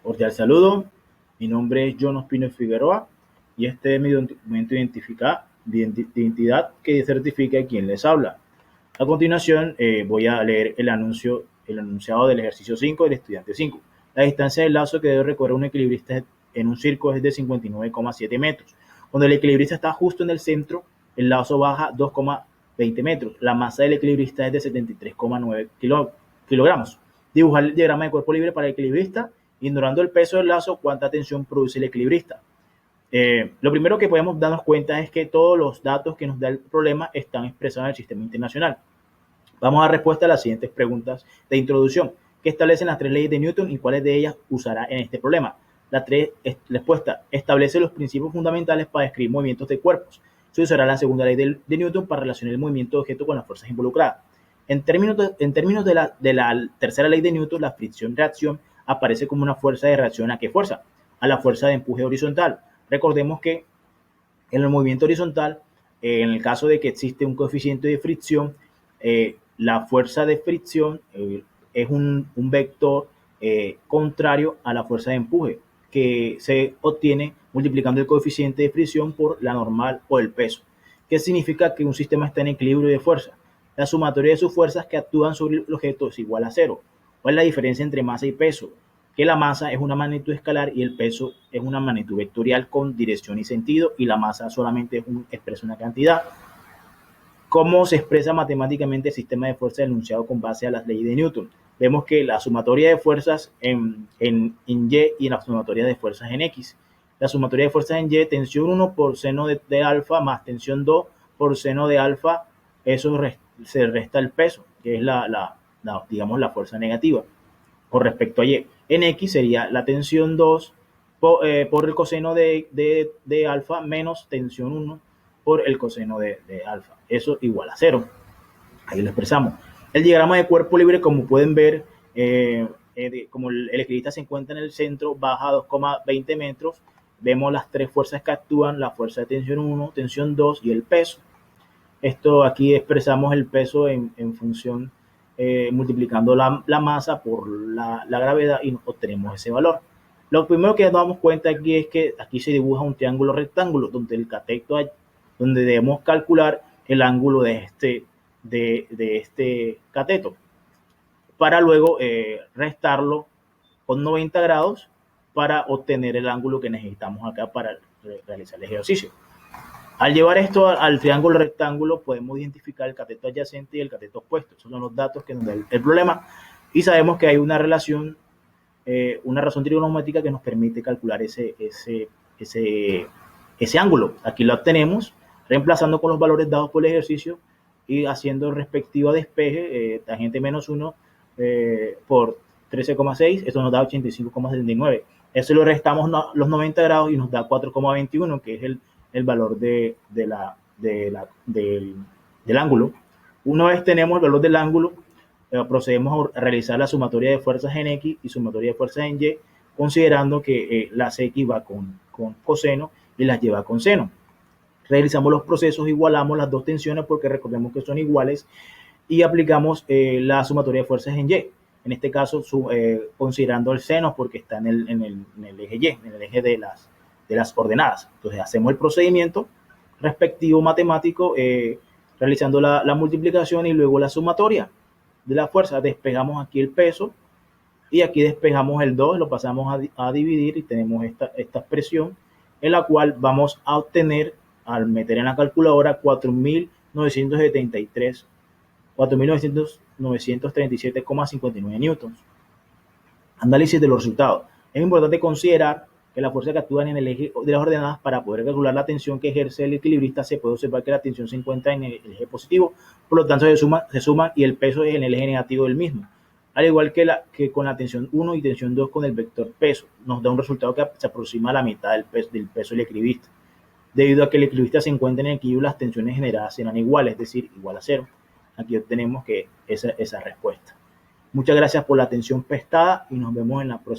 Cordial saludo, mi nombre es John Ospino Figueroa y este es mi documento de identidad que certifica quién les habla. A continuación voy a leer el enunciado del ejercicio 5 del estudiante 5. La distancia del lazo que debe recorrer un equilibrista en un circo es de 59,7 metros. Cuando el equilibrista está justo en el centro, el lazo baja 2,20 metros. La masa del equilibrista es de 73,9 kilogramos. Dibujar el diagrama de cuerpo libre para el equilibrista, ignorando el peso del lazo, cuánta tensión produce el equilibrista. Lo primero que podemos darnos cuenta es que todos los datos que nos da el problema están expresados en el sistema internacional. Vamos a dar respuesta a las siguientes preguntas de introducción. ¿Qué establecen las tres leyes de Newton y cuáles de ellas usará en este problema? La respuesta: establece los principios fundamentales para describir movimientos de cuerpos. Se usará la segunda ley de Newton para relacionar el movimiento de objetos con las fuerzas involucradas. En términos de la tercera ley de Newton, la fricción-reacción aparece como una fuerza de reacción. ¿A qué fuerza? A la fuerza de empuje horizontal. Recordemos que en el movimiento horizontal, en el caso de que existe un coeficiente de fricción, la fuerza de fricción es un vector contrario a la fuerza de empuje, que se obtiene multiplicando el coeficiente de fricción por la normal o el peso. ¿Qué significa que un sistema está en equilibrio de fuerza? La sumatoria de sus fuerzas que actúan sobre el objeto es igual a cero. ¿Cuál es la diferencia entre masa y peso? Que la masa es una magnitud escalar y el peso es una magnitud vectorial con dirección y sentido, y la masa solamente expresa una cantidad. ¿Cómo se expresa matemáticamente el sistema de fuerza enunciado con base a las leyes de Newton? Vemos que la sumatoria de fuerzas en Y y la sumatoria de fuerzas en X. La sumatoria de fuerzas en Y, tensión 1 por seno de alfa más tensión 2 por seno de alfa, eso se resta el peso, que es digamos, la fuerza negativa con respecto a Y. En X sería la tensión 2 por el coseno de alfa menos tensión 1 por el coseno de alfa. Eso igual a 0. Ahí lo expresamos. El diagrama de cuerpo libre, como pueden ver, como el equilibrista se encuentra en el centro, baja 2,20 metros. Vemos las tres fuerzas que actúan: la fuerza de tensión 1, tensión 2 y el peso. Esto aquí expresamos el peso en función multiplicando la masa por la gravedad y obtenemos ese valor. Lo primero que nos damos cuenta aquí es que aquí se dibuja un triángulo rectángulo donde el cateto, donde debemos calcular el ángulo de este cateto para luego restarlo con 90 grados para obtener el ángulo que necesitamos acá para realizar el ejercicio. Al llevar esto al triángulo rectángulo, podemos identificar el cateto adyacente y el cateto opuesto. Esos son los datos que nos da el problema. Y sabemos que hay una razón trigonométrica que nos permite calcular ese ángulo. Aquí lo obtenemos reemplazando con los valores dados por el ejercicio y haciendo el respectivo despeje, tangente menos 1 por 13,6. Esto nos da 85,79. Eso lo restamos los 90 grados y nos da 4,21, que es el valor del ángulo. Una vez tenemos el valor del ángulo, procedemos a realizar la sumatoria de fuerzas en X y sumatoria de fuerzas en Y, considerando que las X va con coseno y las Y va con seno. Realizamos los procesos, igualamos las dos tensiones porque recordemos que son iguales y aplicamos la sumatoria de fuerzas en Y. En este caso, considerando el seno porque está en el eje Y, en el eje de las ordenadas. Entonces hacemos el procedimiento respectivo matemático, realizando la multiplicación y luego la sumatoria de la fuerza. Despejamos aquí el peso y aquí despejamos el 2, lo pasamos a dividir y tenemos esta expresión, en la cual vamos a obtener, al meter en la calculadora, 4.937,59 newtons. Análisis de los resultados. Es importante considerar que la fuerza que actúa en el eje de las ordenadas, para poder calcular la tensión que ejerce el equilibrista, se puede observar que la tensión se encuentra en el eje positivo, por lo tanto se suma y el peso es en el eje negativo del mismo. Al igual que con la tensión 1 y tensión 2 con el vector peso, nos da un resultado que se aproxima a la mitad del peso del equilibrista. Debido a que el equilibrista se encuentra en equilibrio, las tensiones generadas serán iguales, es decir, igual a 0. Aquí obtenemos esa respuesta. Muchas gracias por la atención prestada y nos vemos en la próxima.